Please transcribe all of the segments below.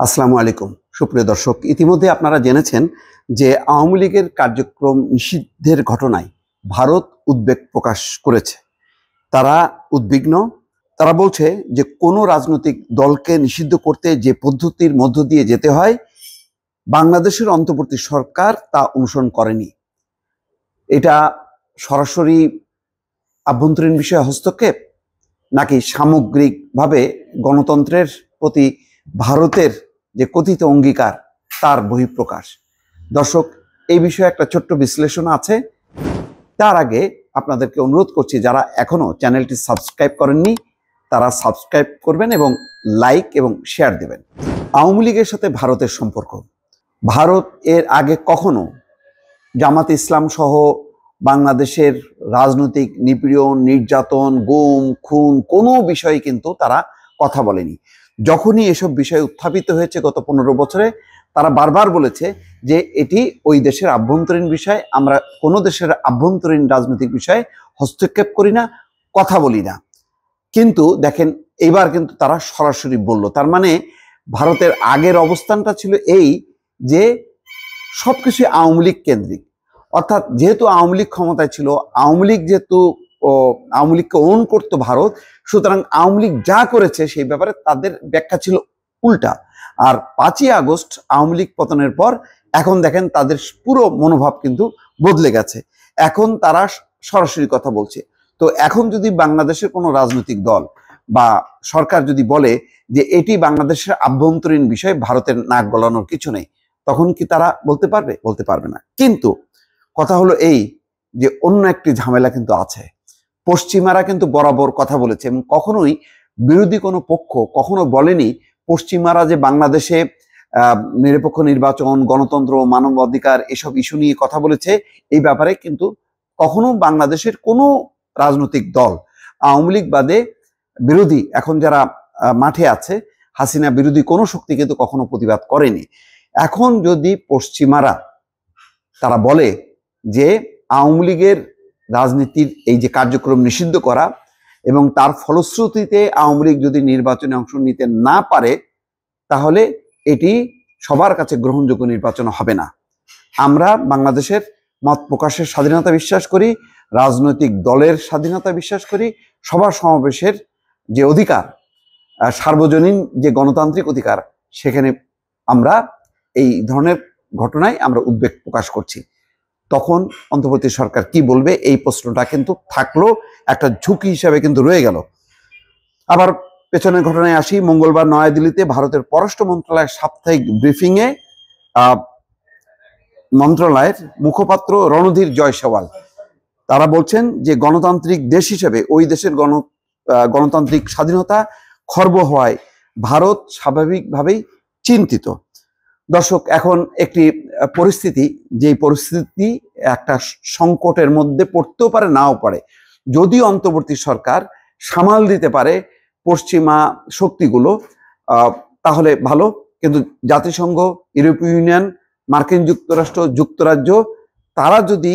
আসসালামু আলাইকুম সুপ্রিয় দর্শক, ইতিমধ্যে আপনারা জেনেছেন যে আওয়ামী লীগের কার্যক্রম নিষিদ্ধের ঘটনায় ভারত উদ্বেগ প্রকাশ করেছে। তারা উদ্বিগ্ন। তারা বলছে যে কোনো রাজনৈতিক দলকে নিষিদ্ধ করতে যে পদ্ধতির মধ্য দিয়ে যেতে হয়, বাংলাদেশের অন্তর্বর্তী সরকার তা অনুসরণ করেনি। এটা সরাসরি আভ্যন্তরীণ বিষয়ে হস্তক্ষেপ, নাকি সামগ্রিকভাবে গণতন্ত্রের প্রতি ভারতের যে কথিত অঙ্গীকার তার বহিঃপ্রকাশ? দর্শক, এই বিষয়ে একটা ছোট্ট বিশ্লেষণ আছে। তার আগে আপনাদেরকে অনুরোধ করছি, যারা এখনো চ্যানেলটি সাবস্ক্রাইব করেননি তারা সাবস্ক্রাইব করবেন এবং লাইক এবং শেয়ার দেবেন। আওয়ামী লীগের সাথে ভারতের সম্পর্ক, ভারত এর আগে কখনো জামাত ইসলাম সহ বাংলাদেশের রাজনৈতিক নিপীড়ন, নির্যাতন, গুম, খুন কোনো বিষয়ে কিন্তু তারা কথা বলেনি। যখনই এসব বিষয় উত্থাপিত হয়েছে গত 15 বছরে, তারা বারবার বলেছে যে এটি ওই দেশের আভ্যন্তরীণ বিষয়, আমরা কোনো দেশের আভ্যন্তরীণ রাজনৈতিক বিষয়ে হস্তক্ষেপ করি না, কথা বলি না। কিন্তু দেখেন, এবার কিন্তু তারা সরাসরি বলল। তার মানে ভারতের আগের অবস্থানটা ছিল এই যে সবকিছু আওয়ামী লীগ কেন্দ্রিক, অর্থাৎ যেহেতু আওয়ামী লীগ ক্ষমতায় ছিল, আওয়ামী লীগ যেহেতু আওয়ামী লীগকে ওন করতো ভারত, সুতরাং আওয়ামী লীগ যা করেছে সেই ব্যাপারে তাদের ব্যাখ্যা ছিল উল্টা। আর 5ই আগস্ট আওয়ামী লীগ পতনের পর এখন দেখেন তাদের পুরো মনোভাব কিন্তু বদলে গেছে। এখন তারা সরাসরি কথা বলছে। তো এখন যদি বাংলাদেশের কোনো রাজনৈতিক দল বা সরকার যদি বলে যে এটি বাংলাদেশের আভ্যন্তরীণ বিষয়, ভারতের নাক গলানোর কিছু নেই, তখন কি তারা বলতে পারবে? বলতে পারবে না। কিন্তু কথা হলো এই যে অন্য একটি ঝামেলা কিন্তু আছে। পশ্চিমারা কিন্তু বরাবর কথা বলেছে এবং কখনোই বিরোধী কোনো পক্ষ কখনো বলেনি পশ্চিমারা যে বাংলাদেশে নিরপেক্ষ নির্বাচন, গণতন্ত্র, মানবাধিকার এসব ইস্যু নিয়ে কথা বলেছে। এই ব্যাপারে কিন্তু কখনো বাংলাদেশের কোনো রাজনৈতিক দল, আওয়ামী লীগ বাদে বিরোধী এখন যারা মাঠে আছে, হাসিনা বিরোধী কোনো শক্তি কিন্তু কখনো প্রতিবাদ করেনি। এখন যদি পশ্চিমারা তারা বলে যে আওয়ামী লীগের রাজনীতির এই যে কার্যক্রম নিষিদ্ধ করা এবং তার ফলশ্রুতিতে আওয়ামী লীগ যদি নির্বাচনে অংশ নিতে না পারে, তাহলে এটি সবার কাছে গ্রহণযোগ্য নির্বাচন হবে না। আমরা বাংলাদেশের মত প্রকাশের স্বাধীনতা বিশ্বাস করি, রাজনৈতিক দলের স্বাধীনতা বিশ্বাস করি, সভা সমাবেশের যে অধিকার, সার্বজনীন যে গণতান্ত্রিক অধিকার, সেখানে আমরা এই ধরনের ঘটনায় আমরা উদ্বেগ প্রকাশ করছি। তখন অন্তর্বর্তী সরকার কি বলবে, এই প্রশ্নটা কিন্তু থাকলো, একটা ঝুঁকি হিসাবে কিন্তু রয়ে গেল। আবার পেছনের ঘটনায় আসি। মঙ্গলবার নয়াদিল্লিতে ভারতের পররাষ্ট্র মন্ত্রণালয়ের সাপ্তাহিক ব্রিফিংয়ে মন্ত্রণালয়ের মুখপাত্র রণধীর জয়সওয়াল তারা বলছেন যে গণতান্ত্রিক দেশ হিসেবে ওই দেশের গণতান্ত্রিক স্বাধীনতা খর্ব হওয়ায় ভারত স্বাভাবিকভাবেই চিন্তিত। দর্শক, এখন একটি পরিস্থিতি, যেই পরিস্থিতি একটা সংকটের মধ্যে পড়তেও পারে, নাও পারে। যদি অন্তর্বর্তী সরকার সামাল দিতে পারে পশ্চিমা শক্তিগুলো তাহলে ভালো। কিন্তু জাতিসংঘ, ইউরোপীয় ইউনিয়ন, মার্কিন যুক্তরাষ্ট্র, যুক্তরাজ্য তারা যদি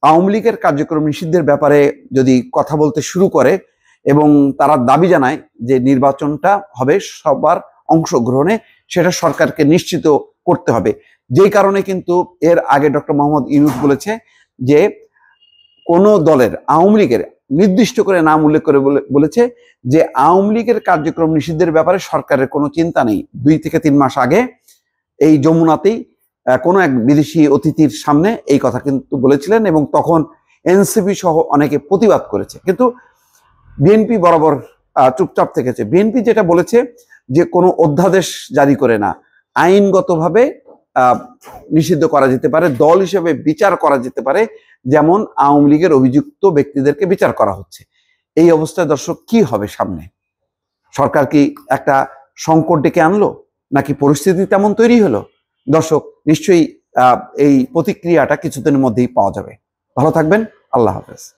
আওয়ামী লীগের কার্যক্রম নিষিদ্ধের ব্যাপারে যদি কথা বলতে শুরু করে এবং তারা দাবি জানায় যে নির্বাচনটা হবে সবার অংশগ্রহণে, সেটা সরকারকে নিশ্চিত করতে হবে। যেই কারণে কিন্তু এর আগে ডক্টর মোহাম্মদ ইউনূস বলেছে যে কোনো দলের, আওয়ামী লীগের নির্দিষ্ট করে নাম উল্লেখ করে বলেছে যে আওয়ামী লীগের কার্যক্রম নিষিদ্ধের ব্যাপারে সরকারের কোনো চিন্তা নেই। 2 থেকে 3 মাস আগে এই যমুনাতেই কোনো এক বিদেশি অতিথির সামনে এই কথা কিন্তু বলেছিলেন এবং তখন এনসিপি সহ অনেকে প্রতিবাদ করেছে। কিন্তু বিএনপি বরাবর চুপচাপ থেকেছে। বিএনপি যেটা বলেছে যে কোনো অধ্যাদেশ জারি করে না, আইনগতভাবে নিষিদ্ধ করা যেতে পারে, দল হিসেবে বিচার করা যেতে পারে, যেমন আওয়ামী লীগের অভিযুক্ত ব্যক্তিদেরকে বিচার করা হচ্ছে। এই অবস্থায় দর্শক কি হবে সামনে? সরকার কি একটা সংকট ডেকে আনলো, নাকি পরিস্থিতি তেমন তৈরি হলো? দর্শক, নিশ্চয়ই এই প্রতিক্রিয়াটা কিছুদিনের মধ্যেই পাওয়া যাবে। ভালো থাকবেন। আল্লাহ হাফেজ।